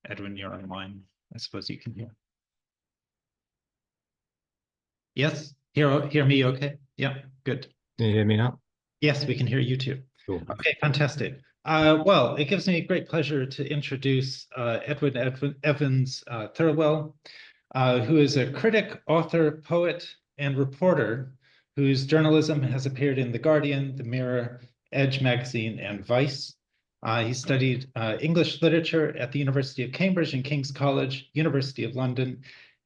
Edwin, you're online. I suppose you can hear. Yes, hear me okay? Yeah, good. Can you hear me now? Yes, we can hear you too. Cool. Okay, fantastic. Well, it gives me great pleasure to introduce Edwin Evans-Thirwell, who is a critic, author, poet, and reporter whose journalism has appeared in The Guardian, The Mirror, Edge magazine, and Vice. He studied English literature at the University of Cambridge and King's College, University of London,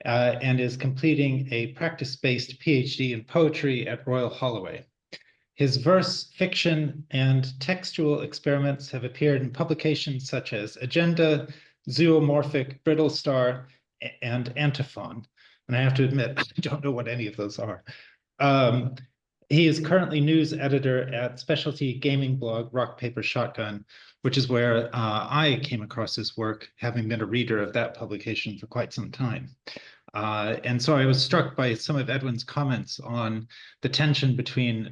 and is completing a practice-based PhD in poetry at Royal Holloway. His verse, fiction, and textual experiments have appeared in publications such as Agenda, Zoomorphic, Brittle Star, and Antiphon. And I have to admit, I don't know what any of those are. He is currently news editor at specialty gaming blog Rock Paper Shotgun, which is where I came across his work, having been a reader of that publication for quite some time. And so I was struck by some of Edwin's comments on the tension between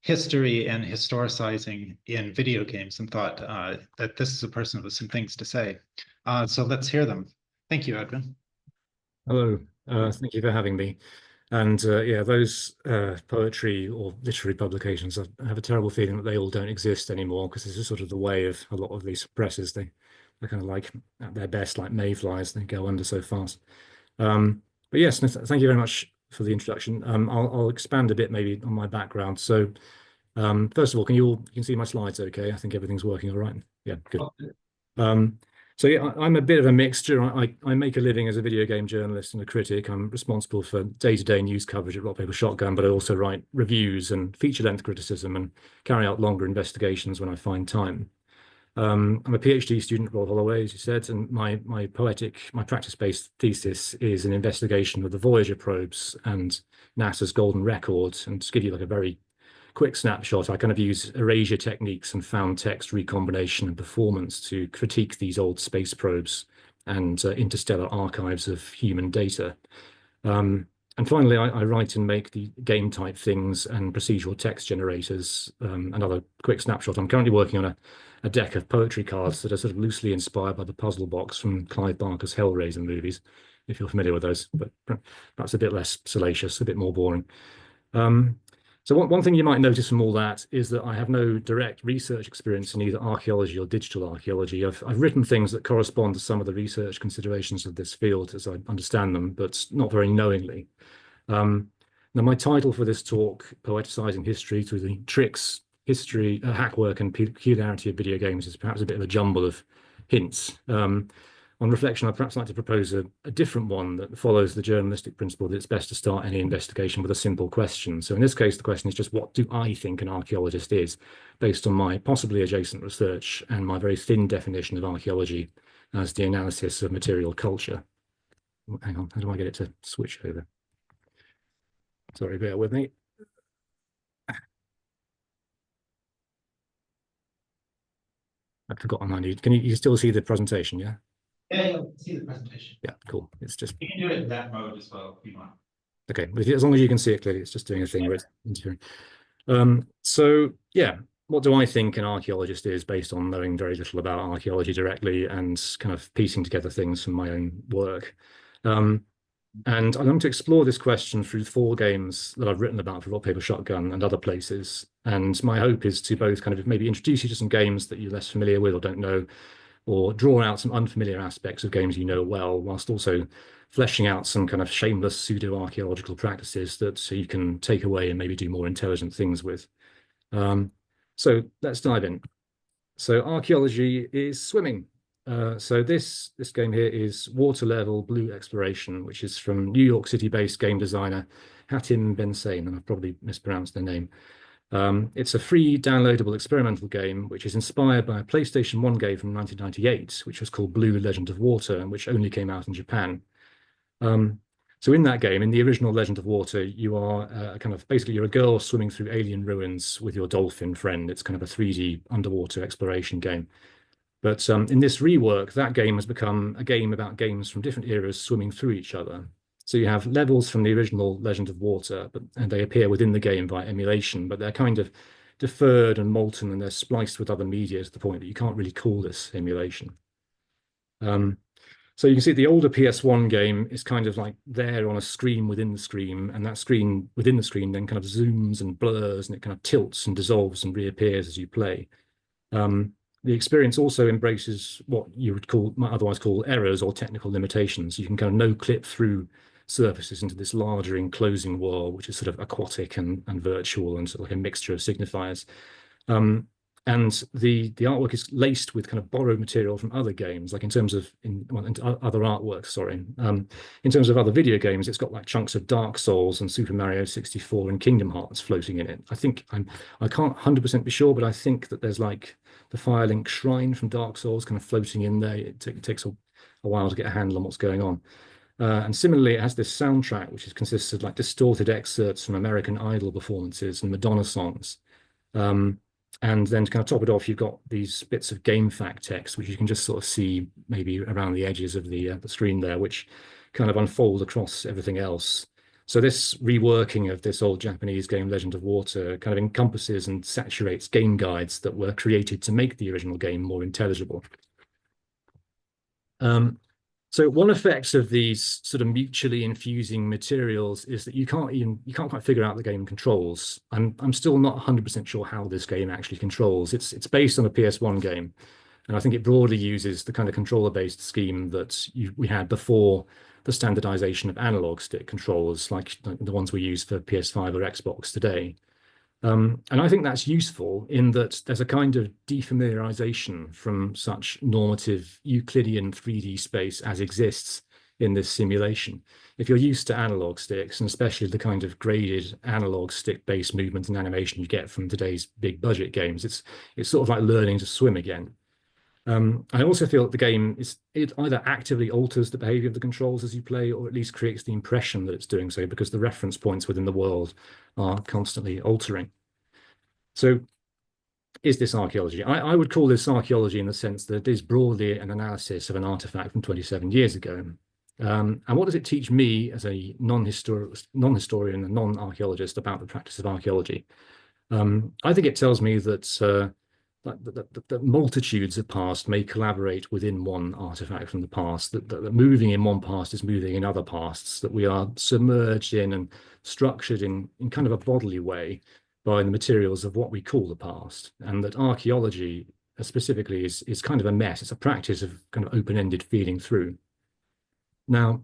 history and historicizing in video games, and thought that this is a person with some things to say. So let's hear them. Thank you, Edwin. Hello, thank you for having me. And yeah, those poetry or literary publications, I have a terrible feeling that they all don't exist anymore, because this is sort of the way of a lot of these presses. They're kind of like, at their best, like mayflies. They go under so fast. But yes, thank you very much for the introduction. I'll expand a bit maybe on my background. So first of all, you can see my slides okay? I think everything's working all right. Yeah, good. So yeah, I'm a bit of a mixture. I make a living as a video game journalist and a critic. I'm responsible for day-to-day news coverage at Rock Paper Shotgun, but I also write reviews and feature-length criticism and carry out longer investigations when I find time. I'm a PhD student at Royal Holloway, as you said, and my practice-based thesis is an investigation of the Voyager probes and NASA's golden record. And to give you like a very quick snapshot, I kind of use erasure techniques and found text recombination and performance to critique these old space probes and interstellar archives of human data. And finally, I write and make the game type things and procedural text generators. Another quick snapshot, I'm currently working on a deck of poetry cards that are sort of loosely inspired by the puzzle box from Clive Barker's Hellraiser movies, if you're familiar with those, but perhaps a bit less salacious, a bit more boring. So one thing you might notice from all that is that I have no direct research experience in either archaeology or digital archaeology. I've written things that correspond to some of the research considerations of this field as I understand them, but not very knowingly. Now, my title for this talk, Poeticising History Through the Tricks, History, Hackwork and Pecularity of Video Games, is perhaps a bit of a jumble of hints. On reflection, I'd perhaps like to propose a different one that follows the journalistic principle that it's best to start any investigation with a simple question. So in this case, the question is just, what do I think an archaeologist is, based on my possibly adjacent research and my very thin definition of archaeology as the analysis of material culture. Hang on, how do I get it to switch over? Sorry, bear with me. I've forgotten I need. Can you still see the presentation? Yeah. Yeah, you'll see the presentation. Yeah, cool. It's just. You can do it in that mode as well if you want. Okay, as long as you can see it clearly, it's just doing a thing where it's interfering. So yeah, what do I think an archaeologist is, based on knowing very little about archaeology directly and kind of piecing together things from my own work? And I'm going to explore this question through 4 games that I've written about for Rock Paper Shotgun and other places. And my hope is to both kind of maybe introduce you to some games that you're less familiar with or don't know, or draw out some unfamiliar aspects of games you know well, whilst also fleshing out some kind of shameless pseudo-archaeological practices that so you can take away and maybe do more intelligent things with. So let's dive in. So archaeology is swimming. So this game here is Water Level Blue Exploration, which is from New York City-based game designer Hatim Ben-Sain, and I've probably mispronounced their name. It's a free downloadable experimental game which is inspired by a PlayStation 1 game from 1998, which was called Blue Legend of Water, and which only came out in Japan. So in that game, in the original Legend of Water, you are basically you're a girl swimming through alien ruins with your dolphin friend. It's kind of a 3D underwater exploration game. But in this rework, that game has become a game about games from different eras swimming through each other. So you have levels from the original Legend of Water, and they appear within the game by emulation, but they're kind of deferred and molten, and they're spliced with other media to the point that you can't really call this emulation. So you can see the older PS1 game is kind of like there on a screen within the screen, and that screen within the screen then kind of zooms and blurs, and it kind of tilts and dissolves and reappears as you play. The experience also embraces what you would call, might otherwise call errors or technical limitations. You can kind of no-clip through surfaces into this larger enclosing world, which is sort of aquatic and virtual and sort of like a mixture of signifiers. And the artwork is laced with kind of borrowed material from other games, like in terms of other artworks, sorry. In terms of other video games, it's got like chunks of Dark Souls and Super Mario 64 and Kingdom Hearts floating in it. I can't 100% be sure, but I think that there's like the Firelink Shrine from Dark Souls kind of floating in there. It takes a while to get a handle on what's going on. And similarly, it has this soundtrack, which consists of like distorted excerpts from American Idol performances and Madonna songs. And then to kind of top it off, you've got these bits of game fact text, which you can just sort of see maybe around the edges of the screen there, which kind of unfold across everything else. So this reworking of this old Japanese game, Legend of Water, kind of encompasses and saturates game guides that were created to make the original game more intelligible. So one effect of these sort of mutually infusing materials is that you can't quite figure out the game controls. I'm still not 100% sure how this game actually controls. It's based on a PS1 game, and I think it broadly uses the kind of controller-based scheme that we had before the standardization of analog stick controllers, like the ones we use for PS5 or Xbox today. And I think that's useful in that there's a kind of defamiliarization from such normative Euclidean 3D space as exists in this simulation. If you're used to analog sticks, and especially the kind of graded analog stick-based movement and animation you get from today's big budget games, it's sort of like learning to swim again. I also feel that the game it either actively alters the behavior of the controls as you play, or at least creates the impression that it's doing so, because the reference points within the world are constantly altering. So is this archaeology? I would call this archaeology in the sense that it is broadly an analysis of an artifact from 27 years ago. And what does it teach me as a non-historian and non-archaeologist about the practice of archaeology? I think it tells me that that multitudes of past may collaborate within one artifact from the past, that moving in one past is moving in other pasts, that we are submerged in and structured in kind of a bodily way by the materials of what we call the past, and that archaeology specifically is kind of a mess. It's a practice of kind of open-ended feeding through. Now,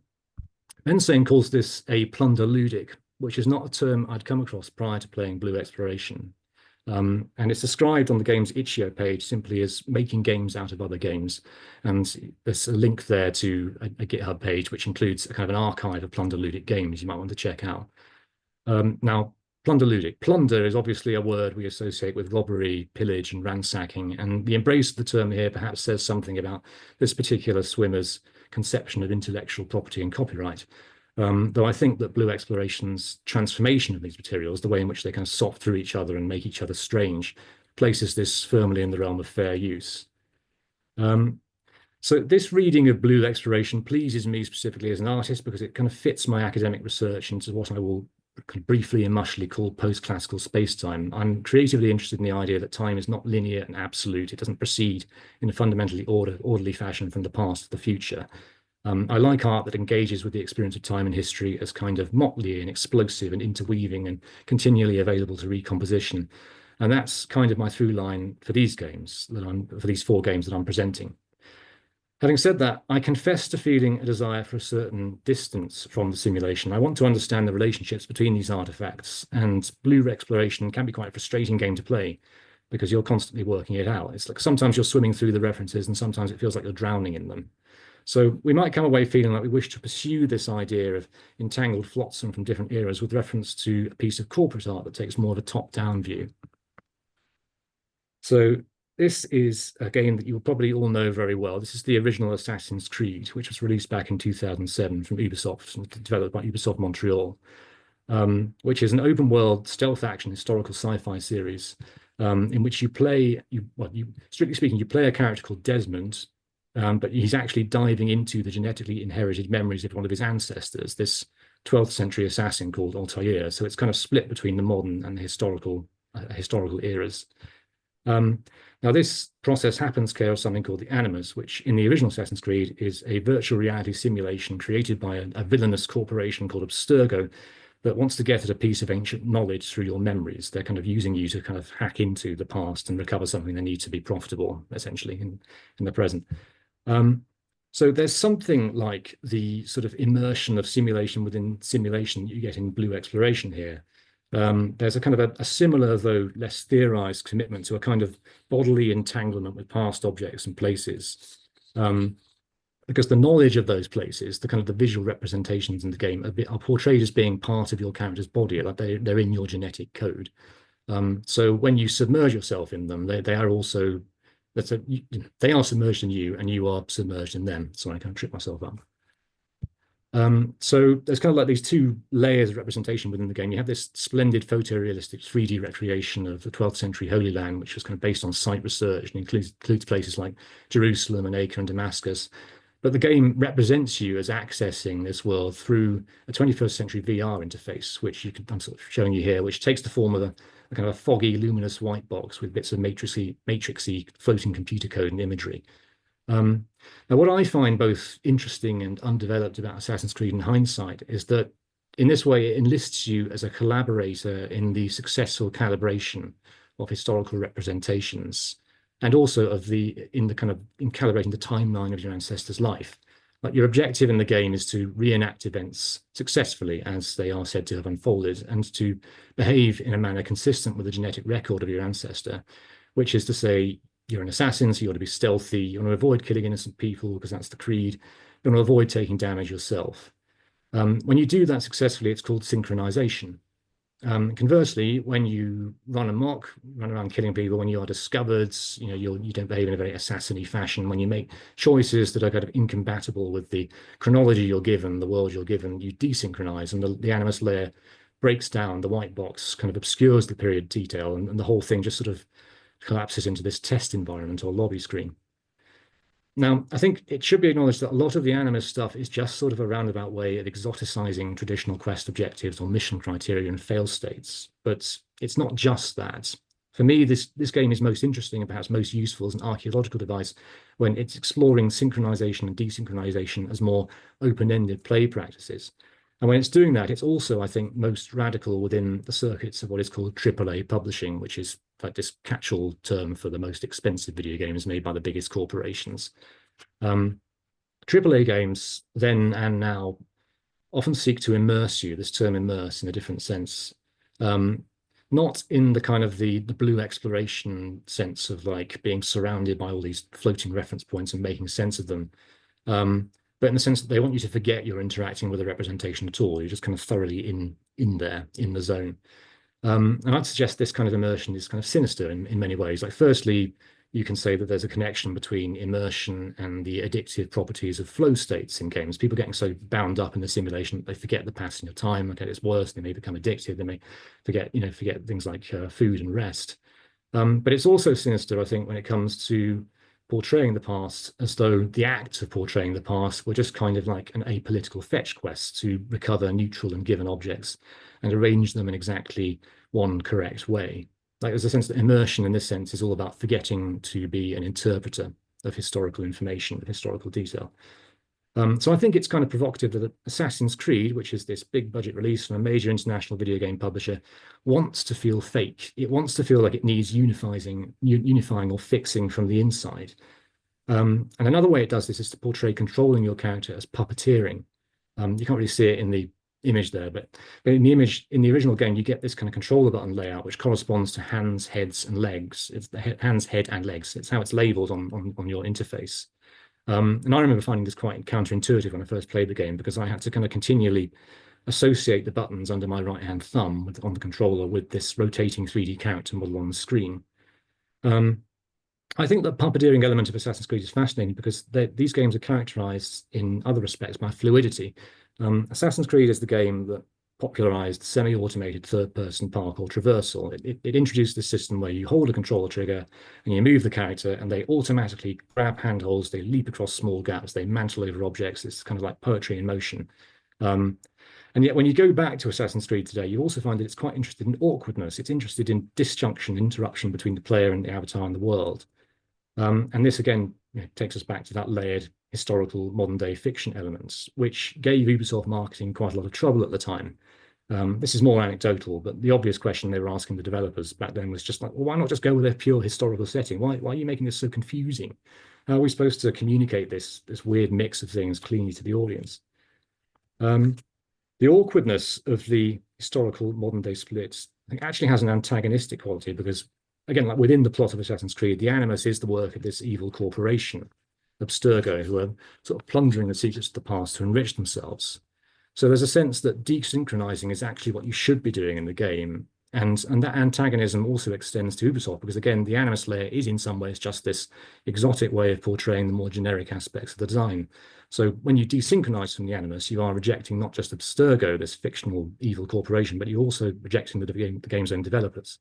Bensane calls this a plunder ludic, which is not a term I'd come across prior to playing Blue Exploration. And it's described on the game's itch.io page simply as making games out of other games. And there's a link there to a GitHub page, which includes a kind of an archive of plunder ludic games you might want to check out. Now, plunder ludic. Plunder is obviously a word we associate with robbery, pillage, and ransacking. And the embrace of the term here perhaps says something about this particular swimmer's conception of intellectual property and copyright. Though I think that Blue Exploration's transformation of these materials, the way in which they kind of sop through each other and make each other strange, places this firmly in the realm of fair use. So this reading of Blue Exploration pleases me specifically as an artist because it kind of fits my academic research into what I will kind of briefly and mushly call post-classical space-time. I'm creatively interested in the idea that time is not linear and absolute. It doesn't proceed in a fundamentally orderly fashion from the past to the future. I like art that engages with the experience of time and history as kind of motley and explosive and interweaving and continually available to recomposition. And that's kind of my through line for these games for these 4 games that I'm presenting. Having said that, I confess to feeling a desire for a certain distance from the simulation. I want to understand the relationships between these artifacts, and Blue Exploration can be quite a frustrating game to play because you're constantly working it out. It's like sometimes you're swimming through the references and sometimes it feels like you're drowning in them. So we might come away feeling like we wish to pursue this idea of entangled flotsam from different eras with reference to a piece of corporate art that takes more of a top-down view. So this is a game that you'll probably all know very well. This is the original Assassin's Creed, which was released back in 2007 from Ubisoft, developed by Ubisoft Montreal, which is an open-world stealth action historical sci-fi series in which strictly speaking, you play a character called Desmond, but he's actually diving into the genetically inherited memories of one of his ancestors, this 12th century assassin called Altair. So it's kind of split between the modern and the historical eras. Now, this process happens care of something called the Animus, which in the original Assassin's Creed is a virtual reality simulation created by a villainous corporation called Abstergo that wants to get at a piece of ancient knowledge through your memories. They're kind of using you to kind of hack into the past and recover something they need to be profitable, essentially, in the present. So there's something like the sort of immersion of simulation within simulation you get in Blue Exploration here. There's a kind of a similar, though less theorized, commitment to a kind of bodily entanglement with past objects and places. Because the knowledge of those places, the kind of the visual representations in the game are portrayed as being part of your character's body, like they're in your genetic code. So when you submerge yourself in them, they are also they are submerged in you, and you are submerged in them. Sorry, I kind of tripped myself up. So there's kind of like these two layers of representation within the game. You have this splendid photorealistic 3D recreation of the 12th century Holy Land, which was kind of based on site research and includes places like Jerusalem and Acre and Damascus. But the game represents you as accessing this world through a 21st century VR interface, which I'm sort of showing you here, which takes the form of a kind of a foggy, luminous white box with bits of matrixy floating computer code and imagery. Now, what I find both interesting and undeveloped about Assassin's Creed in hindsight is that in this way, it enlists you as a collaborator in the successful calibration of historical representations, and also in calibrating the timeline of your ancestor's life. Like, your objective in the game is to reenact events successfully as they are said to have unfolded, and to behave in a manner consistent with the genetic record of your ancestor, which is to say, you're an assassin, so you ought to be stealthy. You want to avoid killing innocent people because that's the creed. You want to avoid taking damage yourself. When you do that successfully, it's called synchronization. Conversely, when you run amok, run around killing people, when you are discovered, you don't behave in a very assassin-y fashion. When you make choices that are kind of incompatible with the chronology you're given, the world you're given, you desynchronize, and the animus layer breaks down. The white box kind of obscures the period detail, and the whole thing just sort of collapses into this test environment or lobby screen. Now, I think it should be acknowledged that a lot of the Animus stuff is just sort of a roundabout way of exoticizing traditional quest objectives or mission criteria and fail states. But it's not just that. For me, this game is most interesting and perhaps most useful as an archaeological device when it's exploring synchronization and desynchronization as more open-ended play practices. And when it's doing that, it's also, I think, most radical within the circuits of what is called AAA publishing, which is like this catch-all term for the most expensive video games made by the biggest corporations. AAA games then and now often seek to immerse you, this term immerse in a different sense, not in the kind of the Blue Exploration sense of like being surrounded by all these floating reference points and making sense of them, but in the sense that they want you to forget you're interacting with a representation at all. You're just kind of thoroughly in there, in the zone. And I'd suggest this kind of immersion is kind of sinister in many ways. Like, firstly, you can say that there's a connection between immersion and the addictive properties of flow states in games. People getting so bound up in the simulation that they forget the passing of time. Okay, it's worse. They may become addicted. They may forget things like food and rest. But it's also sinister, I think, when it comes to portraying the past as though the act of portraying the past were just kind of like an apolitical fetch quest to recover neutral and given objects and arrange them in exactly one correct way. Like, there's a sense that immersion in this sense is all about forgetting to be an interpreter of historical information, of historical detail. So I think it's kind of provocative that Assassin's Creed, which is this big budget release from a major international video game publisher, wants to feel fake. It wants to feel like it needs unifying or fixing from the inside. And another way it does this is to portray controlling your character as puppeteering. You can't really see it in the image there, but in the image in the original game, you get this kind of controller button layout, which corresponds to hands, heads, and legs. It's the hands, head, and legs. It's how it's labeled on your interface. And I remember finding this quite counterintuitive when I first played the game, because I had to kind of continually associate the buttons under my right-hand thumb on the controller with this rotating 3D character model on the screen. I think the puppeteering element of Assassin's Creed is fascinating because these games are characterized in other respects by fluidity. Assassin's Creed is the game that popularized semi-automated third-person parkour traversal. It introduced this system where you hold a controller trigger and you move the character and they automatically grab handholds, they leap across small gaps, they mantle over objects. It's kind of like poetry in motion. And And yet, when you go back to Assassin's Creed today, you also find that it's quite interested in awkwardness. It's interested in disjunction, interruption between the player and the avatar and the world. And this again takes us back to that layered historical modern day fiction elements, which gave Ubisoft marketing quite a lot of trouble at the time. This is more anecdotal, but the obvious question they were asking the developers back then was just like, well, why not just go with a pure historical setting? Why are you making this so confusing? How are we supposed to communicate this weird mix of things cleanly to the audience? The awkwardness of the historical modern day splits actually has an antagonistic quality because, again, like within the plot of Assassin's Creed, the Animus is the work of this evil corporation, Abstergo, who are sort of plundering the secrets of the past to enrich themselves. So there's a sense that desynchronizing is actually what you should be doing in the game. And that antagonism also extends to Ubisoft because, again, the Animus layer is in some ways just this exotic way of portraying the more generic aspects of the design. So when you desynchronize from the Animus, you are rejecting not just Abstergo, this fictional evil corporation, but you're also rejecting the game's own developers.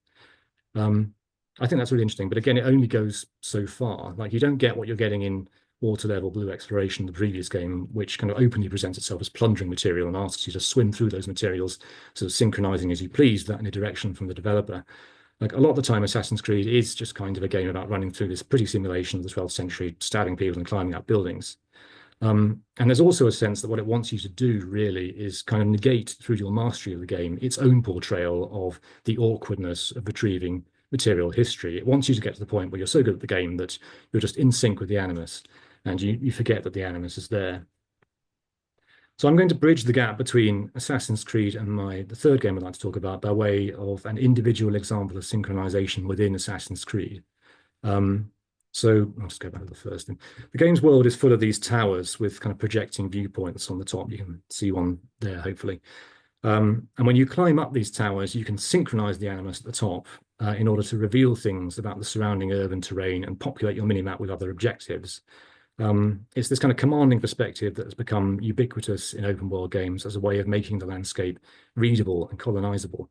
I think that's really interesting, but again, it only goes so far. Like you don't get what you're getting in water level blue exploration, the previous game, which kind of openly presents itself as plundering material and asks you to swim through those materials, sort of synchronizing as you please, that in a direction from the developer. Like a lot of the time, Assassin's Creed is just kind of a game about running through this pretty simulation of the 12th century, stabbing people and climbing up buildings. And there's also a sense that what it wants you to do really is kind of negate through your mastery of the game its own portrayal of the awkwardness of retrieving material history. It wants you to get to the point where you're so good at the game that you're just in sync with the Animus and you forget that the Animus is there. So I'm going to bridge the gap between Assassin's Creed and the third game I'd like to talk about by way of an individual example of synchronization within Assassin's Creed. So I'll just go back to the first thing. The game's world is full of these towers with kind of projecting viewpoints on the top. You can see one there, hopefully. And when you climb up these towers, you can synchronize the Animus at the top in order to reveal things about the surrounding urban terrain and populate your minimap with other objectives. It's this kind of commanding perspective that has become ubiquitous in open world games as a way of making the landscape readable and colonizable.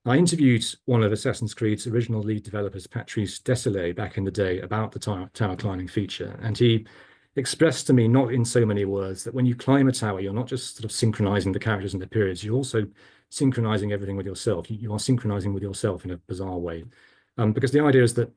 I interviewed one of Assassin's Creed's original lead developers, Patrice Desilets, back in the day about the tower climbing feature, and he expressed to me, not in so many words, that when you climb a tower, you're not just sort of synchronizing the characters and the periods, you're also synchronizing everything with yourself. You are synchronizing with yourself in a bizarre way. Because the idea is that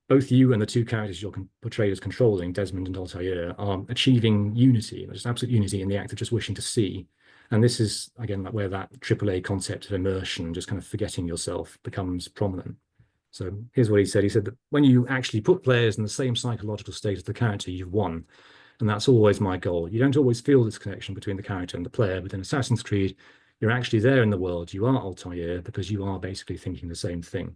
both you and the two characters you're portrayed as controlling, Desmond and Altair, are achieving unity, just absolute unity in the act of just wishing to see. And this is, again, like where that AAA concept of immersion, just kind of forgetting yourself, becomes prominent. So here's what he said. He said that when you actually put players in the same psychological state as the character, you've won. And that's always my goal. You don't always feel this connection between the character and the player, but in Assassin's Creed, you're actually there in the world. You are Altair because you are basically thinking the same thing.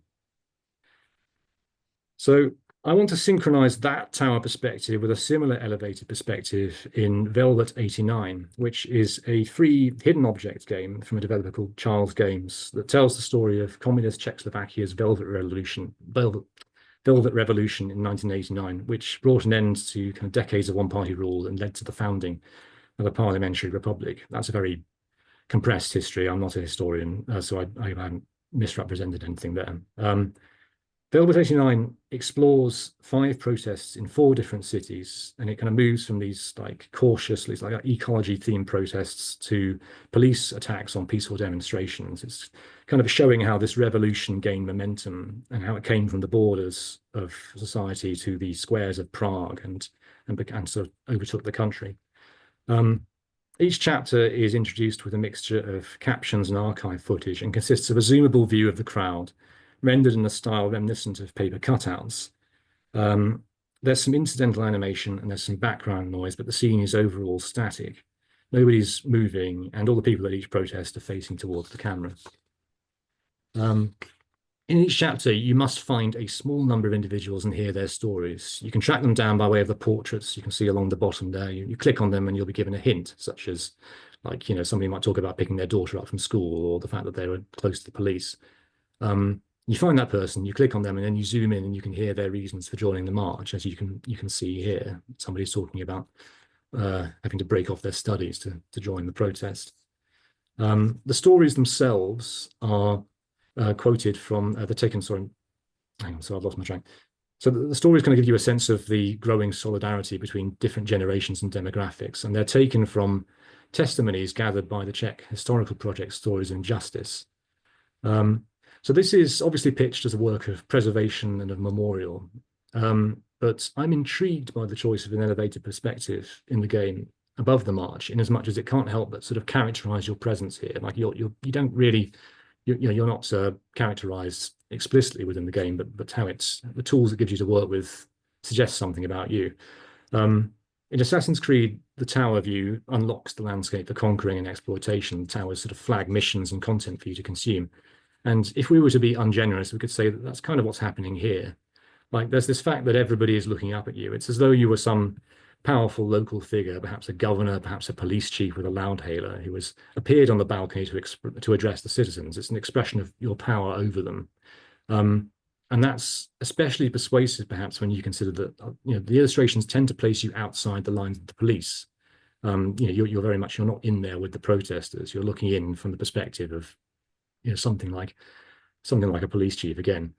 So I want to synchronize that tower perspective with a similar elevated perspective in Velvet 89, which is a free hidden object game from a developer called Charles Games that tells the story of communist Czechoslovakia's Velvet Revolution in 1989, which brought an end to kind of decades of one-party rule and led to the founding of a parliamentary republic. That's a very compressed history. I'm not a historian, so I haven't misrepresented anything there. Velvet 89 explores 5 protests in 4 different cities, and it kind of moves from these like cautious, these like ecology-themed protests to police attacks on peaceful demonstrations. It's kind of showing how this revolution gained momentum and how it came from the borders of society to the squares of Prague and sort of overtook the country. Each chapter is introduced with a mixture of captions and archive footage and consists of a zoomable view of the crowd, rendered in a style reminiscent of paper cutouts. There's some incidental animation and there's some background noise, but the scene is overall static. Nobody's moving, and all the people at each protest are facing towards the camera. In each chapter, you must find a small number of individuals and hear their stories. You can track them down by way of the portraits you can see along the bottom there. You click on them and you'll be given a hint, such as, like, you know, somebody might talk about picking their daughter up from school or the fact that they were close to the police. You find that person, you click on them, and then you zoom in and you can hear their reasons for joining the march, as you can see here. Somebody's talking about having to break off their studies to join the protest. The stories themselves are quoted from the taken, sorry, hang on, so I've lost my track. So the stories kind of give you a sense of the growing solidarity between different generations and demographics, and they're taken from testimonies gathered by the Czech historical project Stories and Justice. So this is obviously pitched as a work of preservation and of memorial, but I'm intrigued by the choice of an elevated perspective in the game above the march, in as much as it can't help but sort of characterize your presence here. Like you don't really, you're not characterized explicitly within the game, but how it's the tools it gives you to work with suggest something about you. In Assassin's Creed, the tower view unlocks the landscape for conquering and exploitation. The towers sort of flag missions and content for you to consume. And if we were to be ungenerous, we could say that that's kind of what's happening here. Like there's this fact that everybody is looking up at you. It's as though you were some powerful local figure, perhaps a governor, perhaps a police chief with a loudhailer who has appeared on the balcony to address the citizens. It's an expression of your power over them. And that's especially persuasive, perhaps, when you consider that the illustrations tend to place you outside the lines of the police. You're very much, you're not in there with the protesters. You're looking in from the perspective of something like a police chief again.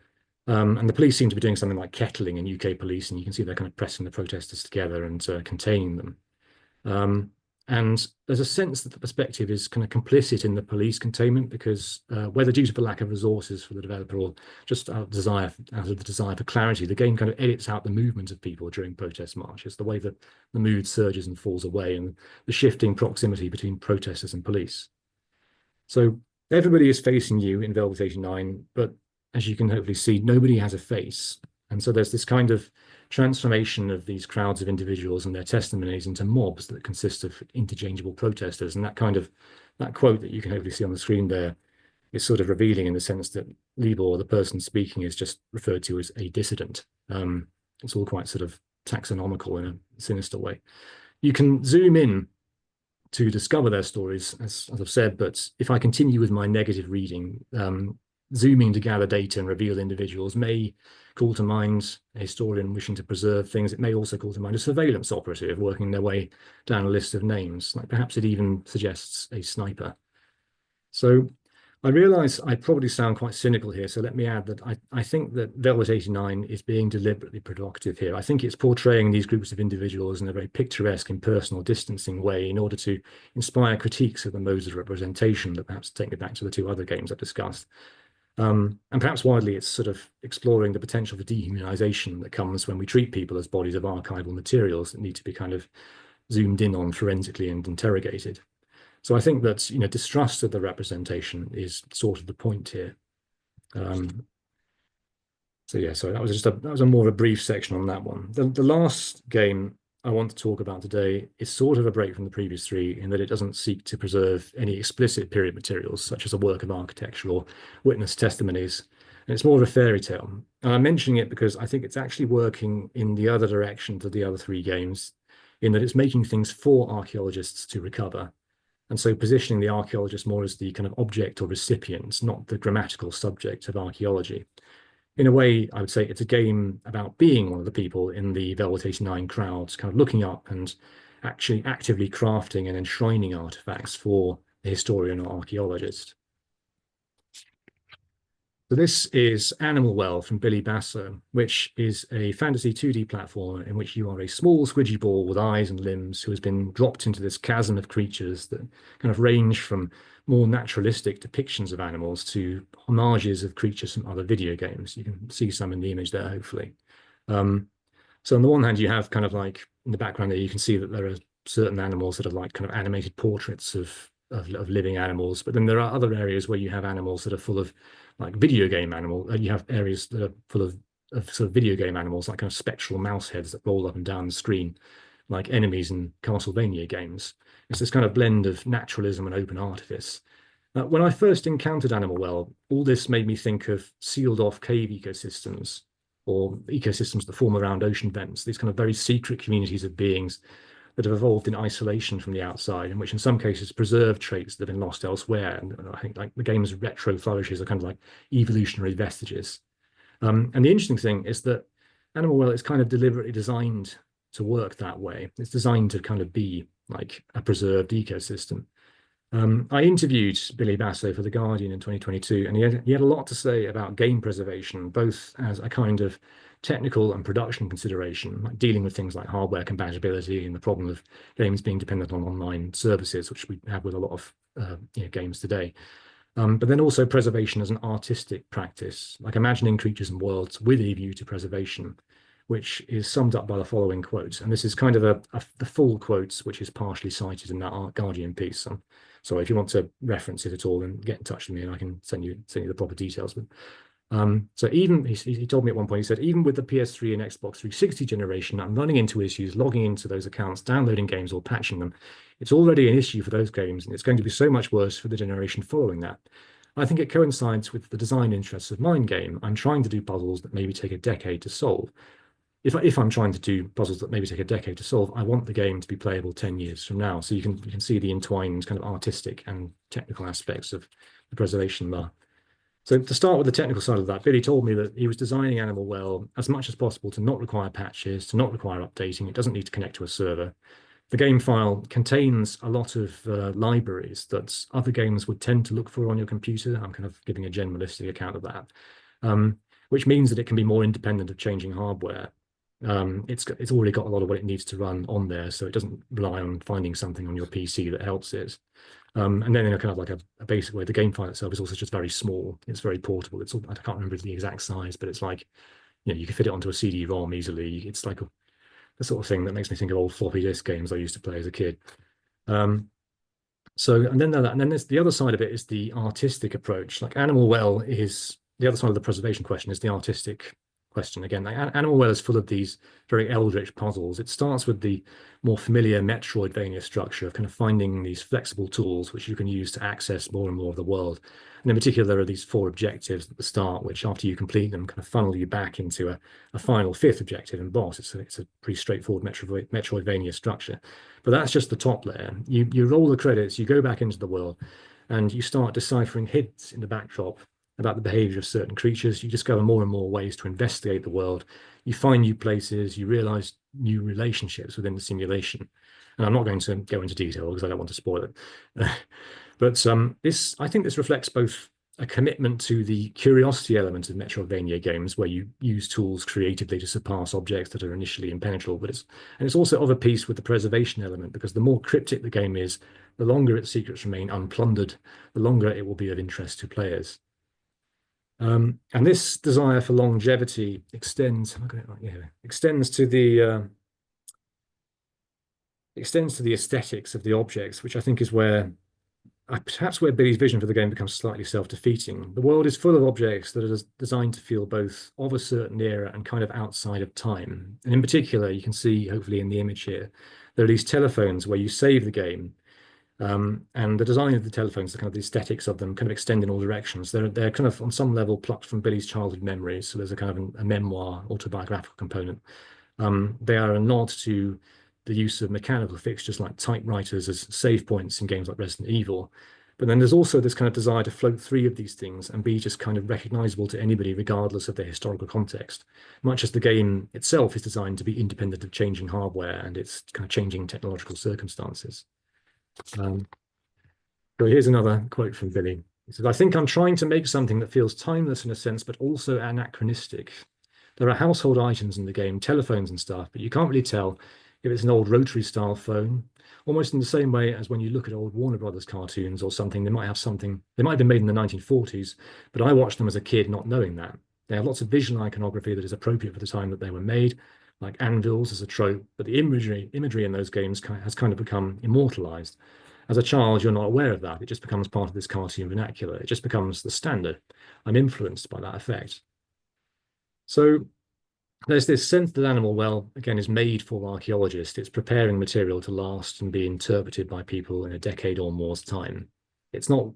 And the police seem to be doing something like kettling in UK police, and you can see they're kind of pressing the protesters together and containing them. And there's a sense that the perspective is kind of complicit in the police containment, because whether due to the lack of resources for the developer or just out of the desire for clarity, the game kind of edits out the movement of people during protest marches, the way that the mood surges and falls away, and the shifting proximity between protesters and police. So everybody is facing you in Velvet 89, but as you can hopefully see, nobody has a face. And so there's this kind of transformation of these crowds of individuals and their testimonies into mobs that consist of interchangeable protesters. And that quote that you can hopefully see on the screen there is sort of revealing, in the sense that Libor, the person speaking, is just referred to as a dissident. It's all quite sort of taxonomical in a sinister way. You can zoom in to discover their stories, as I've said, but if I continue with my negative reading, zooming to gather data and reveal individuals may call to mind a historian wishing to preserve things. It may also call to mind a surveillance operative working their way down a list of names. Like perhaps it even suggests a sniper. So I realize I probably sound quite cynical here, so let me add that I think that Velvet 89 is being deliberately provocative here. I think it's portraying these groups of individuals in a very picturesque, impersonal, distancing way in order to inspire critiques of the modes of representation that perhaps take me back to the two other games I've discussed. And perhaps widely, it's sort of exploring the potential for dehumanization that comes when we treat people as bodies of archival materials that need to be kind of zoomed in on forensically and interrogated. So I think that distrust of the representation is sort of the point here. So yeah, so that was a more of a brief section on that one. The last game I want to talk about today is sort of a break from the previous three, in that it doesn't seek to preserve any explicit period materials, such as a work of architecture or witness testimonies. And it's more of a fairy tale. And I'm mentioning it because I think it's actually working in the other direction to the other three games, in that it's making things for archaeologists to recover. And so positioning the archaeologist more as the kind of object or recipient, not the grammatical subject of archaeology. In a way, I would say it's a game about being one of the people in the Velvet 89 crowds, kind of looking up and actually actively crafting and enshrining artifacts for the historian or archaeologist. So this is Animal Well from Billy Basso, which is a fantasy 2D platformer in which you are a small squidgy ball with eyes and limbs who has been dropped into this chasm of creatures that kind of range from more naturalistic depictions of animals to homages of creatures from other video games. You can see some in the image there, hopefully. So on the one hand, you have kind of like in the background there, you can see that there are certain animals that are like kind of animated portraits of living animals, but then there are other areas where you have animals that are full of like video game animal. You have areas that are full of sort of video game animals, like kind of spectral mouse heads that roll up and down the screen, like enemies in Castlevania games. It's this kind of blend of naturalism and open artifice. When I first encountered Animal Well, all this made me think of sealed off cave ecosystems, or ecosystems that form around ocean vents, these kind of very secret communities of beings that have evolved in isolation from the outside, and which in some cases preserve traits that have been lost elsewhere. And I think like the game's retro flourishes are kind of like evolutionary vestiges. And the interesting thing is that Animal Well is kind of deliberately designed to work that way. It's designed to kind of be like a preserved ecosystem. I interviewed Billy Basso for The Guardian in 2022, and he had a lot to say about game preservation, both as a kind of technical and production consideration, like dealing with things like hardware compatibility and the problem of games being dependent on online services, which we have with a lot of games today. But then also preservation as an artistic practice, like imagining creatures and worlds with a view to preservation, which is summed up by the following quote. And this is kind of the full quotes, which is partially cited in that Art Guardian piece. So if you want to reference it at all, then get in touch with me and I can send you the proper details. But so even he told me at one point, he said, even with the PS3 and Xbox 360 generation, I'm running into issues, logging into those accounts, downloading games or patching them. It's already an issue for those games, and it's going to be so much worse for the generation following that. I think it coincides with the design interests of Mind Game. I'm trying to do puzzles that maybe take a decade to solve. If I'm trying to do puzzles that maybe take a decade to solve, I want the game to be playable 10 years from now. So you can see the entwined kind of artistic and technical aspects of the preservation there. So to start with the technical side of that, Billy told me that he was designing Animal Well as much as possible to not require patches, to not require updating. It doesn't need to connect to a server. The game file contains a lot of libraries that other games would tend to look for on your computer. I'm kind of giving a generalistic account of that, which means that it can be more independent of changing hardware. It's already got a lot of what it needs to run on there, so it doesn't rely on finding something on your PC that helps it. And then in a kind of like a basic way, the game file itself is also just very small. It's very portable. I can't remember the exact size, but it's like, you can fit it onto a CD-ROM easily. It's like the sort of thing that makes me think of old floppy disk games I used to play as a kid. And then there's the other side of it is the artistic approach. Like Animal Well is the other side of the preservation question is the artistic question again. Like Animal Well is full of these very eldritch puzzles. It starts with the more familiar Metroidvania structure of kind of finding these flexible tools which you can use to access more and more of the world. And in particular, there are these 4 objectives at the start, which after you complete them, kind of funnel you back into a final 5th objective and boss. It's a pretty straightforward Metroidvania structure. But that's just the top layer. You roll the credits, you go back into the world, and you start deciphering hints in the backdrop about the behavior of certain creatures. You discover more and more ways to investigate the world. You find new places, you realize new relationships within the simulation. And I'm not going to go into detail because I don't want to spoil it. But I think this reflects both a commitment to the curiosity element of Metroidvania games, where you use tools creatively to surpass objects that are initially impenetrable. But it's also of a piece with the preservation element, because the more cryptic the game is, the longer its secrets remain unplundered, the longer it will be of interest to players. And this desire for longevity extends to the aesthetics of the objects, which I think is perhaps where Billy's vision for the game becomes slightly self-defeating. The world is full of objects that are designed to feel both of a certain era and kind of outside of time. And in particular, you can see, hopefully in the image here, there are these telephones where you save the game. And the design of the telephones, the kind of the aesthetics of them kind of extend in all directions. They're kind of on some level plucked from Billy's childhood memories. So there's a kind of a memoir, autobiographical component. They are a nod to the use of mechanical fixtures like typewriters as save points in games like Resident Evil. But then there's also this kind of desire to float 3 of these things and be just kind of recognizable to anybody, regardless of their historical context, much as the game itself is designed to be independent of changing hardware and its kind of changing technological circumstances. So here's another quote from Billy. He says, I think I'm trying to make something that feels timeless in a sense, but also anachronistic. There are household items in the game, telephones and stuff, but you can't really tell if it's an old rotary style phone, almost in the same way as when you look at old Warner Brothers cartoons or something, they might have been made in the 1940s, but I watched them as a kid not knowing that. They have lots of visual iconography that is appropriate for the time that they were made, like anvils as a trope, but the imagery in those games has kind of become immortalized. As a child, you're not aware of that. It just becomes part of this cartoon vernacular. It just becomes the standard. I'm influenced by that effect. So there's this sense that Animal Well, again, is made for archaeologists. It's preparing material to last and be interpreted by people in a decade or more's time. It's not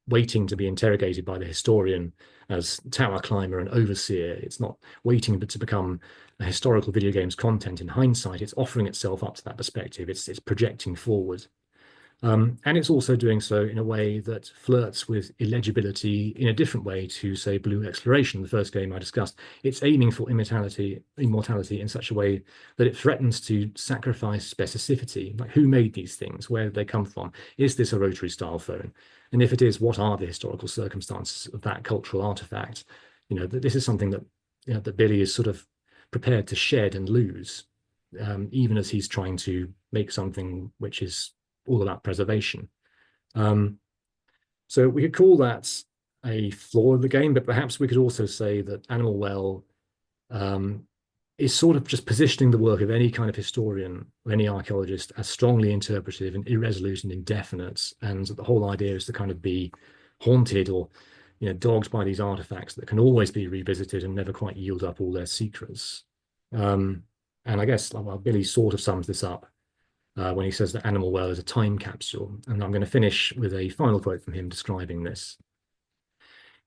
waiting to be interrogated by the historian as tower climber and overseer. It's not waiting to become a historical video games content in hindsight. It's offering itself up to that perspective. It's projecting forward. And it's also doing so in a way that flirts with illegibility in a different way to, say, Blue Exploration, the first game I discussed. It's aiming for immortality in such a way that it threatens to sacrifice specificity. Like, who made these things? Where did they come from? Is this a rotary style phone? And if it is, what are the historical circumstances of that cultural artifact? This is something that that Billy is sort of prepared to shed and lose, even as he's trying to make something which is all about preservation. So we could call that a flaw of the game, but perhaps we could also say that Animal Well is sort of just positioning the work of any kind of historian or any archaeologist as strongly interpretive and irresolute and indefinite, and the whole idea is to kind of be haunted or dogged by these artifacts that can always be revisited and never quite yield up all their secrets. And I guess Billy sort of sums this up when he says that Animal Well is a time capsule. And I'm going to finish with a final quote from him describing this.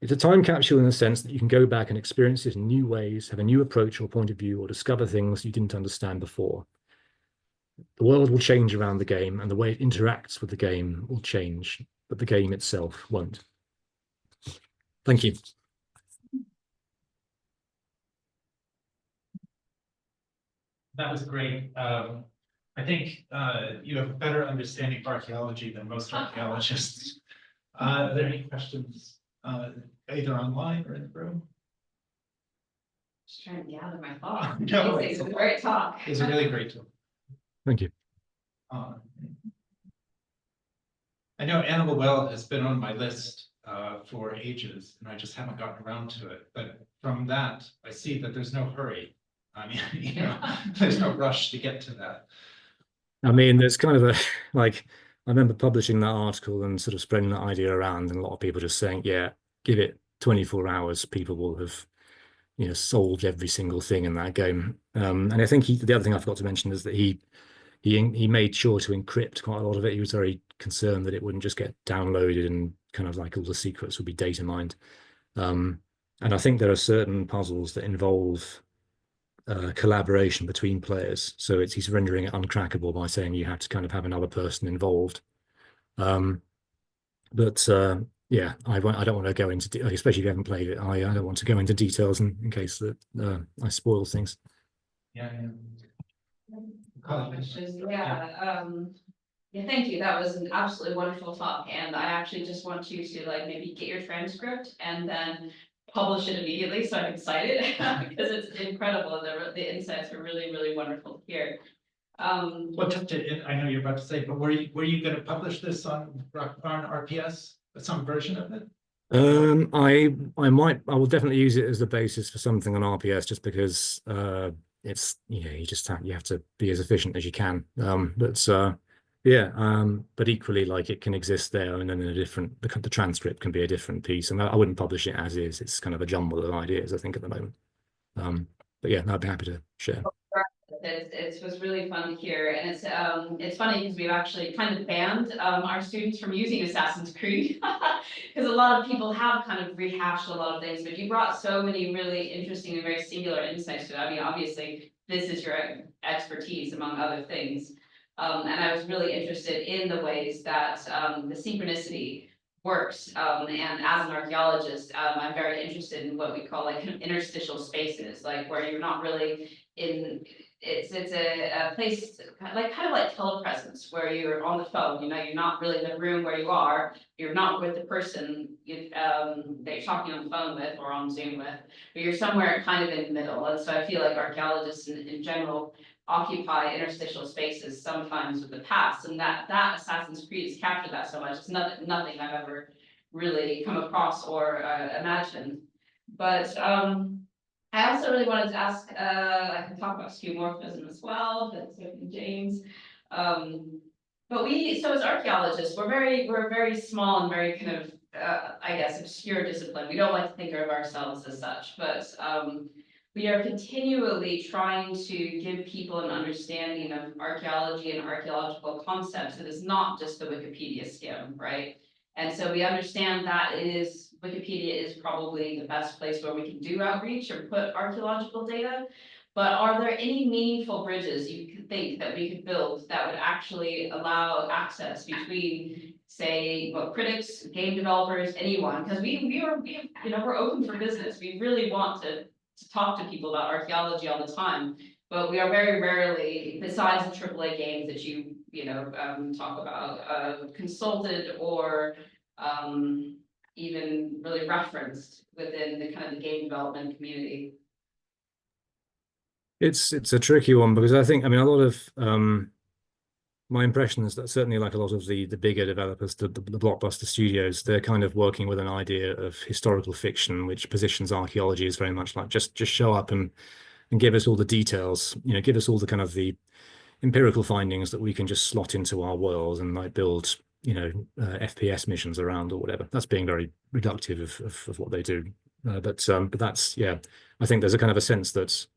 It's a time capsule in the sense that you can go back and experience it in new ways, have a new approach or point of view, or discover things you didn't understand before. The world will change around the game, and the way it interacts with the game will change, but the game itself won't. Thank you. That was great. I think you have a better understanding of archaeology than most archaeologists. Are there any questions, either online or in the room? Just trying to gather my thoughts. No, It's a great talk. It's a really great talk. Thank you. I know Animal Well has been on my list for ages, and I just haven't gotten around to it. But from that, I see that there's no hurry. I mean, there's no rush to get to that. I mean, there's kind of a, like, I remember publishing that article and sort of spreading that idea around, and a lot of people just saying, yeah, give it 24 hours, people will have, solved every single thing in that game. And I think the other thing I forgot to mention is that he made sure to encrypt quite a lot of it. He was very concerned that it wouldn't just get downloaded and kind of like all the secrets would be data mined. And I think there are certain puzzles that involve collaboration between players. So he's rendering it uncrackable by saying you have to kind of have another person involved. Yeah, I don't want to go into, especially if you haven't played it. I don't want to go into details in case that I spoil things. Yeah. Yeah, thank you. That was an absolutely wonderful talk, and I actually just want you to maybe get your transcript and then publish it immediately, so I'm excited because it's incredible. The insights are really, really wonderful here. Well, I know you're about to say, but were you going to publish this on RPS, some version of it? I will definitely use it as the basis for something on RPS, just because it's you have to be as efficient as you can. But equally, it can exist there, and then the transcript can be a different piece, and I wouldn't publish it as is. It's kind of a jumble of ideas, I think, at the moment. But yeah, I'd be happy to share. It was really fun to hear, and it's funny because we've actually kind of banned our students from using Assassin's Creed because a lot of people have kind of rehashed a lot of things, but you brought so many really interesting and very singular insights to it. I mean, obviously, this is your expertise among other things, and I was really interested in the ways that the synchronicity works, and as an archaeologist, I'm very interested in what we call kind of interstitial spaces, where you're not really in. It's a place kind of like telepresence, where you're on the phone. You're not really in the room where you are. You're not with the person that you're talking on the phone with or on Zoom with, but you're somewhere kind of in the middle. And so I feel like archaeologists in general occupy interstitial spaces sometimes with the past, and that Assassin's Creed has captured that so much. It's nothing I've ever really come across or imagined. But I also really wanted to ask, I can talk about skeuomorphism as well, that's James. But so as archaeologists, we're very small and very kind of, I guess, obscure discipline. We don't like to think of ourselves as such, but we are continually trying to give people an understanding of archaeology and archaeological concepts that is not just the Wikipedia skim, right? And so we understand that Wikipedia is probably the best place where we can do outreach or put archaeological data. But are there any meaningful bridges you could think that we could build that would actually allow access between, say, critics, game developers, anyone? Because we're open for business. We really want to talk to people about archaeology all the time, but we are very rarely, besides the AAA games that you talk about, consulted or even really referenced within the kind of the game development community. It's a tricky one because I think, I mean, a lot of my impression is that certainly like a lot of the bigger developers, the blockbuster studios, they're kind of working with an idea of historical fiction, which positions archaeology as very much like just show up and give us all the details, you know, give us all the kind of the empirical findings that we can just slot into our world and like build, you know, FPS missions around or whatever. That's being very reductive of what they do. But that's, yeah, I think there's a kind of a sense that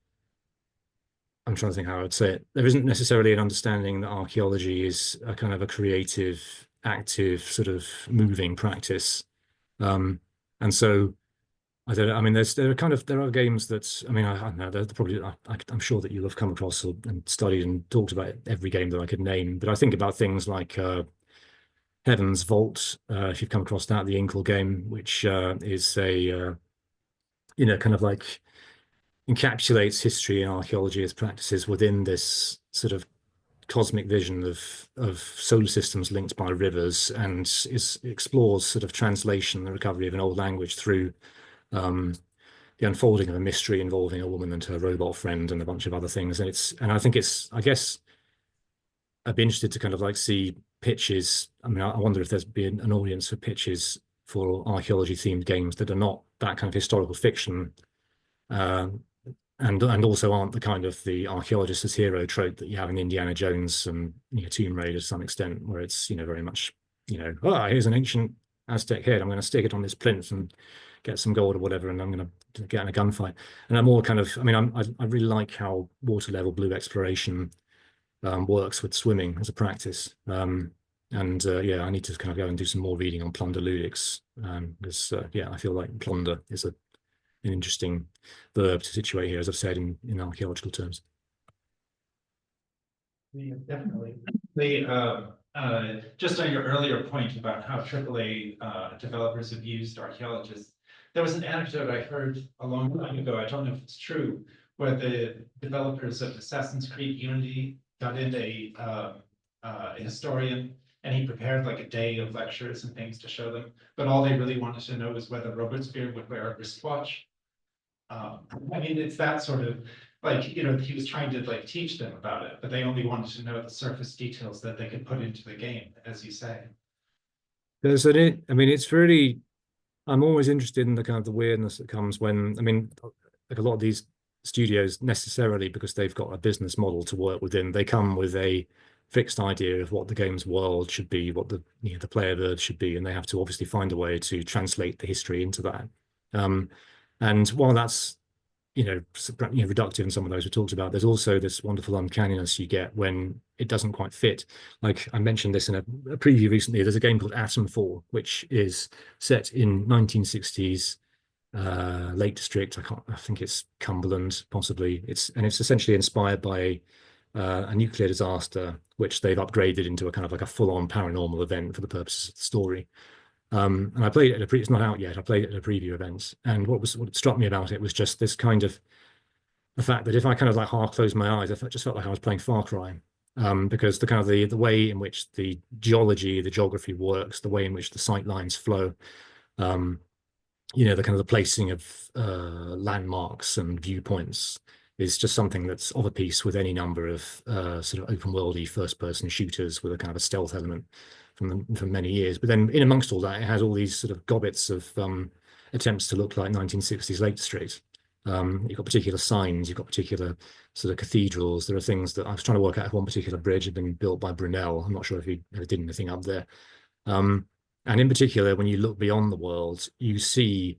I'm trying to think how I would say it. There isn't necessarily an understanding that archaeology is a kind of a creative, active, sort of moving practice. Um, and so I don't know. I mean, there are games that, I mean, I don't know. There's probably I'm sure that you'll have come across and studied and talked about every game that I could name. But I think about things like Heaven's Vault. If you've come across that, the Inkle game, which is a you know, kind of like encapsulates history and archaeology as practices within this sort of cosmic vision of solar systems linked by rivers, and explores sort of translation, the recovery of an old language through um, the unfolding of a mystery involving a woman and her robot friend and a bunch of other things. And I think I guess I'd be interested to kind of like see pitches. I mean, I wonder if there's been an audience for pitches for archaeology themed games that are not that kind of historical fiction, um, and also aren't the kind of the archaeologist as hero trope that you have in Indiana Jones and, you know, Tomb Raider to some extent, where it's, you know, very much, you know, oh, here's an ancient Aztec head. I'm going to stick it on this plinth and get some gold or whatever, and I'm going to get in a gunfight. And I'm more kind of, I mean, I really like how water level blue exploration works with swimming as a practice. Yeah, I need to kind of go and do some more reading on plunder ludics, because yeah, I feel like plunder is an interesting verb to situate here, as I've said in archaeological terms. Yeah, definitely. Just on your earlier point about how AAA developers have used archaeologists, there was an anecdote I heard a long time ago, I don't know if it's true, where the developers of Assassin's Creed Unity got in a historian, and he prepared like a day of lectures and things to show them, but all they really wanted to know was whether Robespierre would wear a wristwatch. I mean, it's that sort of, like, you know, he was trying to like teach them about it, but they only wanted to know the surface details that they could put into the game, as you say. I mean, it's really, I'm always interested in the kind of the weirdness that comes when, I mean, like a lot of these studios necessarily, because they've got a business model to work within, they come with a fixed idea of what the game's world should be, what the, you know, the player bird should be, and they have to obviously find a way to translate the history into that. And while that's, you know, reductive in some of those we talked about, there's also this wonderful uncanniness you get when it doesn't quite fit. Like I mentioned this in a preview recently, there's a game called Atom Fall, which is set in 1960s Lake District. I think it's Cumberland, possibly. It's essentially inspired by a nuclear disaster, which they've upgraded into a kind of like a full-on paranormal event for the purposes of the story. And I played it at it's not out yet. I played it at a preview event, and what struck me about it was just this kind of the fact that if I kind of like half closed my eyes, I just felt like I was playing Far Cry, because the kind of the way in which the geology, the geography works, the way in which the sight lines flow, you know, the kind of the placing of landmarks and viewpoints is just something that's of a piece with any number of sort of open worldy first person shooters with a kind of a stealth element from many years. But then in amongst all that, it has all these sort of gobbets of attempts to look like 1960s Lake District. You've got particular signs, you've got particular sort of cathedrals. There are things that I was trying to work out if one particular bridge had been built by Brunel. I'm not sure if he ever did anything up there. And in particular, when you look beyond the world, you see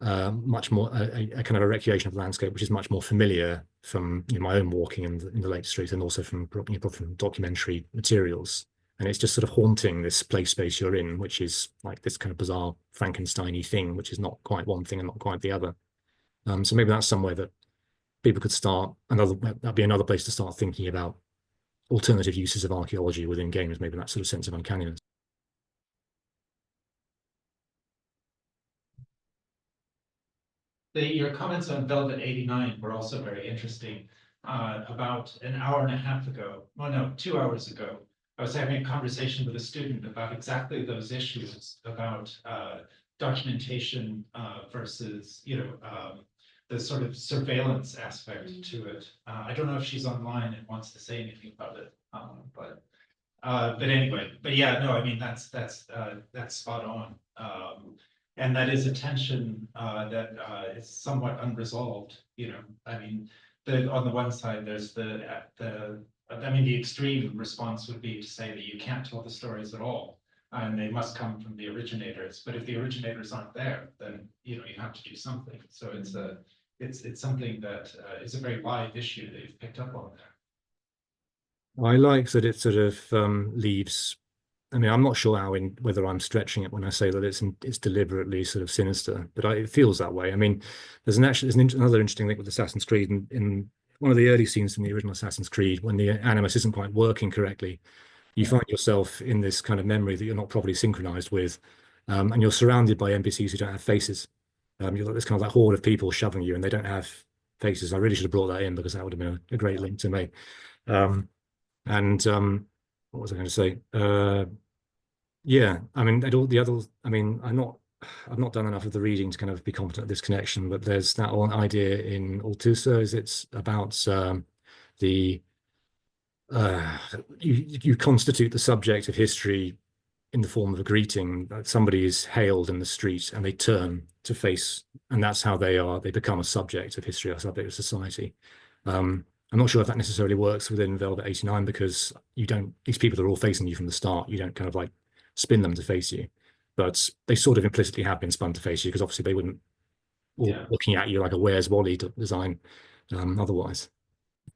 much more a kind of a recreation of the landscape, which is much more familiar from, you know, my own walking in the Lake District, and also from, you know, from documentary materials. And it's just sort of haunting this play space you're in, which is like this kind of bizarre Frankenstein-y thing, which is not quite one thing and not quite the other. So maybe that's somewhere that people could start. That'd be another place to start thinking about alternative uses of archaeology within games. Maybe that sort of sense of uncanniness. Your comments on Velvet 89 were also very interesting. About an hour and a half ago, well, no, 2 hours ago, I was having a conversation with a student about exactly those issues about documentation versus, you know, the sort of surveillance aspect to it. I don't know if she's online and wants to say anything about it, but anyway, but yeah, no, I mean that's spot on, and that is a tension that is somewhat unresolved. You know, I mean, on the one side, there's I mean, the extreme response would be to say that you can't tell the stories at all, and they must come from the originators. But if the originators aren't there, then you know you have to do something. So it's something that is a very live issue that you've picked up on there. I like that it sort of leaves. I mean, I'm not sure whether I'm stretching it when I say that it's deliberately sort of sinister, but it feels that way. I mean, there's another interesting thing with Assassin's Creed in one of the early scenes from the original Assassin's Creed when the animus isn't quite working correctly. You find yourself in this kind of memory that you're not properly synchronized with, and you're surrounded by NPCs who don't have faces. You're like this kind of like horde of people shoving you, and they don't have faces. I really should have brought that in because that would have been a great link to me. And what was I going to say? Yeah, I mean, the other. I mean, I've not done enough of the reading to kind of be confident of this connection, but there's that one idea in Althusser. It's about the you constitute the subject of history in the form of a greeting. Somebody is hailed in the street and they turn to face, and that's how they become a subject of history, a subject of society. I'm not sure if that necessarily works within Velvet 89 because these people are all facing you from the start. You don't kind of like spin them to face you, but they sort of implicitly have been spun to face you because obviously they wouldn't all looking at you like a Where's Wally design otherwise.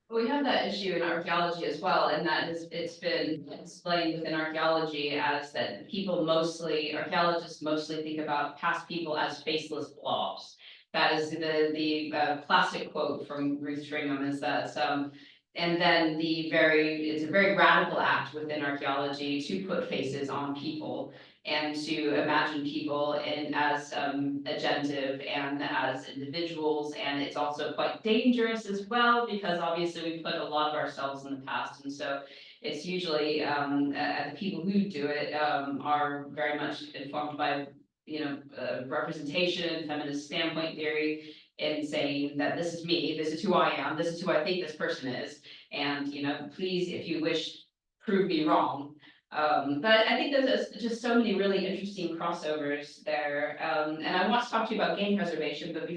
We have that issue in archaeology as well, and it's been explained within archaeology as that archaeologists mostly think about past people as faceless blobs. That is the classic quote from Ruth Stringham is that, and then it's a very radical act within archaeology to put faces on people and to imagine people as agentive and as individuals. And it's also quite dangerous as well, because obviously we put a lot of ourselves in the past. And so it's usually the people who do it are very much informed by, representation, feminist standpoint theory, in saying that this is me, this is who I am, this is who I think this person is. And, please, if you wish, prove me wrong. But I think there's just so many really interesting crossovers there. And I want to talk to you about game preservation, but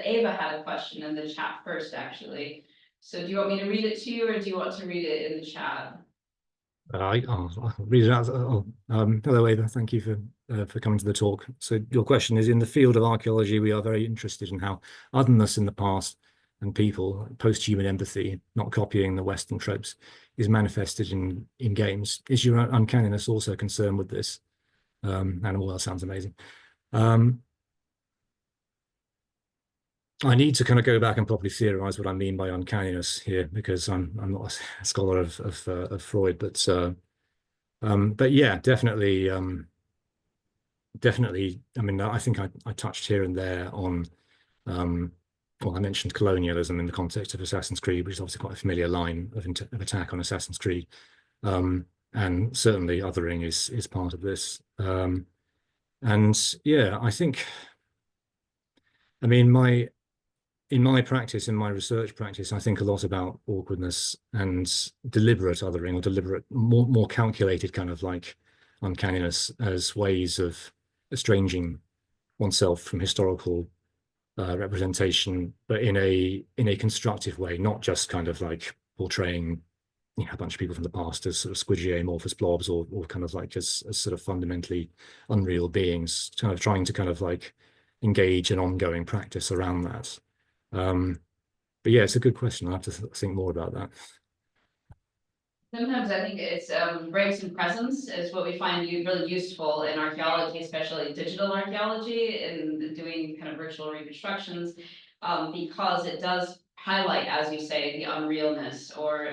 Ava had a question in the chat first, actually. So do you want me to read it to you, or do you want to read it in the chat? I'll read it out. Hello, Ava. Thank you for coming to the talk. So your question is, in the field of archaeology, we are very interested in how otherness in the past and people, post-human empathy, not copying the Western tropes, is manifested in games. Is your uncanniness also concerned with this? Animal World sounds amazing. I need to kind of go back and probably theorize what I mean by uncanniness here, because I'm not a scholar of Freud, but yeah, definitely. I mean, I think I touched here and there on. Well, I mentioned colonialism in the context of Assassin's Creed, which is obviously quite a familiar line of attack on Assassin's Creed, and certainly othering is part of this. And yeah, I think. I mean, in my practice, in my research practice, I think a lot about awkwardness and deliberate othering, or deliberate, more calculated kind of like uncanniness as ways of estranging oneself from historical representation, but in a constructive way, not just kind of like portraying a bunch of people from the past as sort of squidgy amorphous blobs, or kind of like as sort of fundamentally unreal beings, kind of trying to kind of like engage an ongoing practice around that. But yeah, it's a good question. I have to think more about that. Sometimes I think it's breaks in presence is what we find really useful in archaeology, especially digital archaeology, and doing kind of virtual reconstructions, because it does highlight, as you say, the unrealness or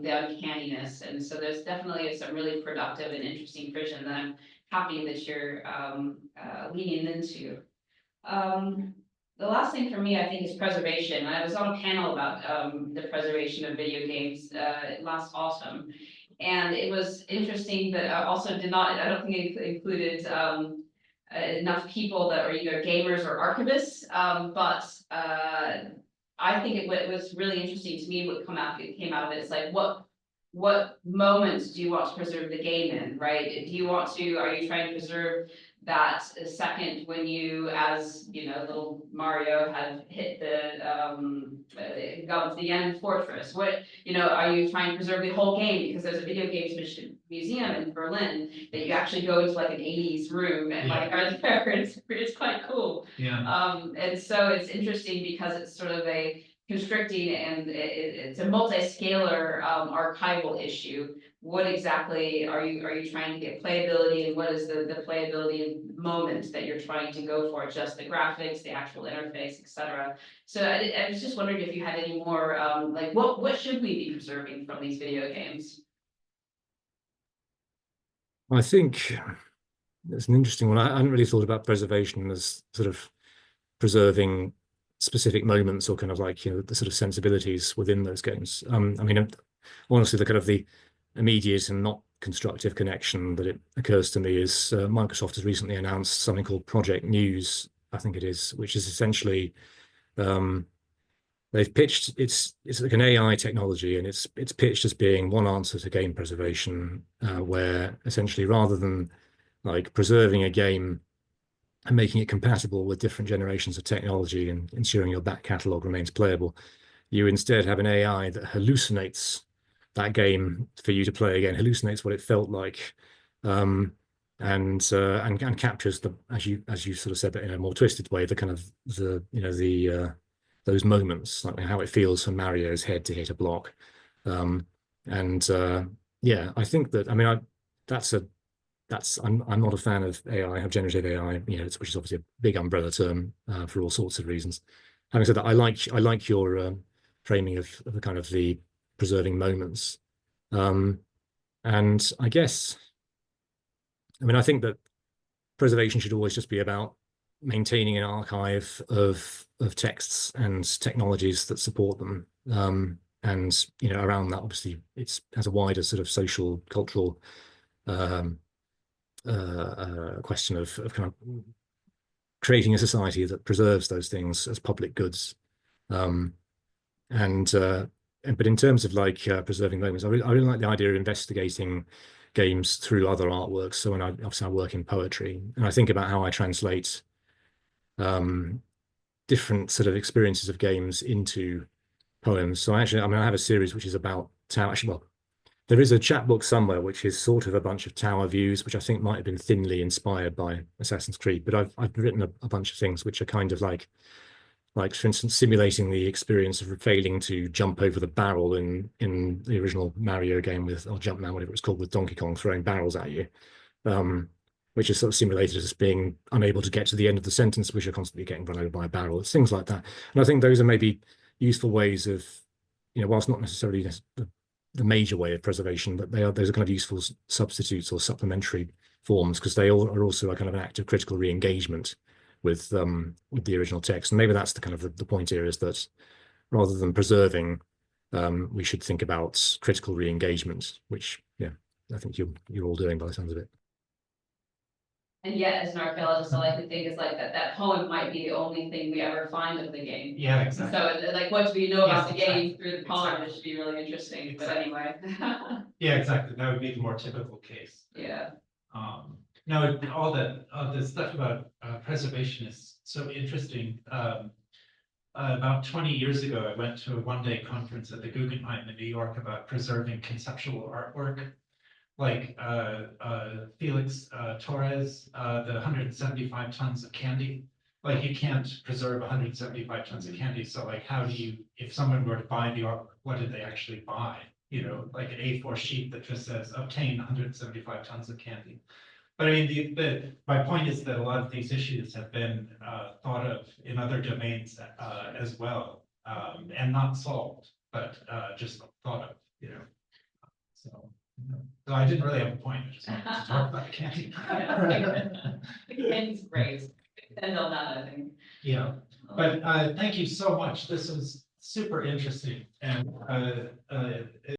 the uncanniness. And so there's definitely some really productive and interesting vision that I'm happy that you're leaning into. The last thing for me, I think, is preservation. I was on a panel about the preservation of video games last autumn, and it was interesting, but also I don't think it included enough people that are either gamers or archivists, but I think it was really interesting to me what came out of it. It's like what moments do you want to preserve the game in, right? Do you want to, are you trying to preserve that second when you, as you know, little Mario had hit got to the end fortress? What, you know, are you trying to preserve the whole game? Because there's a video games museum in Berlin that you actually go into like an 80s room and like are there. It's quite cool. Yeah. And so it's interesting because it's sort of a constricting and it's a multi-scalar archival issue. What exactly are you trying to get playability, and what is the playability moment that you're trying to go for? Just the graphics, the actual interface, etc. So I was just wondering if you had any more like what should we be preserving from these video games? I think it's an interesting one. I hadn't really thought about preservation as sort of preserving specific moments or kind of like, you know, the sort of sensibilities within those games. I mean, honestly, the kind of the immediate and not constructive connection that it occurs to me is Microsoft has recently announced something called Project News, I think it is, which is essentially they've pitched it's like an AI technology, and it's pitched as being one answer to game preservation, where essentially rather than like preserving a game and making it compatible with different generations of technology and ensuring your back catalogue remains playable, you instead have an AI that hallucinates that game for you to play again, hallucinates what it felt like, and captures the, as you sort of said, that in a more twisted way, the kind of the, you know, the those moments, like how it feels for Mario's head to hit a block. Yeah, I think that, I mean, I'm not a fan of AI, of generative AI, you know, which is obviously a big umbrella term for all sorts of reasons. Having said that, I like your framing of the kind of the preserving moments, and I guess, I mean, I think that preservation should always just be about maintaining an archive of texts and technologies that support them, and you know, around that, obviously, it's has a wider sort of social, cultural question of kind of creating a society that preserves those things as public goods. But in terms of like preserving moments, I really like the idea of investigating games through other artworks. So when obviously I work in poetry, and I think about how I translate different sort of experiences of games into poems. So actually, I mean, I have a series which is about actually, well, there is a chapbook somewhere which is sort of a bunch of tower views, which I think might have been thinly inspired by Assassin's Creed. But I've written a bunch of things which are kind of like for instance, simulating the experience of failing to jump over the barrel in the original Mario game with, or Jumpman, whatever it's called, with Donkey Kong throwing barrels at you, which is sort of simulated as being unable to get to the end of the sentence, which you're constantly getting run over by a barrel. It's things like that. And I think those are maybe useful ways of, you know, whilst not necessarily the major way of preservation, but those are kind of useful substitutes or supplementary forms, because they all are also a kind of an act of critical re-engagement with the original text. And maybe that's the kind of the point here, is that rather than preserving, we should think about critical re-engagement, which, yeah, I think you're all doing by the sounds of it. And yet, as an archaeologist, all I can think is like that poem might be the only thing we ever find of the game. Yeah, exactly. So like, what do we know about the game exactly. through the poem? It should be really interesting, Exactly. but anyway. Yeah, exactly. That would be the more typical case. Yeah. No, all the stuff about preservation is so interesting. About 20 years ago, I went to a one-day conference at the Guggenheim in New York about preserving conceptual artwork, like Felix Torres, the 175 tons of candy. Like, you can't preserve 175 tons of candy. So like, how do you, if someone were to buy the artwork, what did they actually buy? You know, like an A4 sheet that just says obtain 175 tons of candy. But I mean, my point is that a lot of these issues have been thought of in other domains as well, and not solved, but just thought of, you know. So, so I didn't really have a point. I just wanted to talk about candy. Candy's great. And on that, I think. Yeah, but thank you so much. This was super interesting, and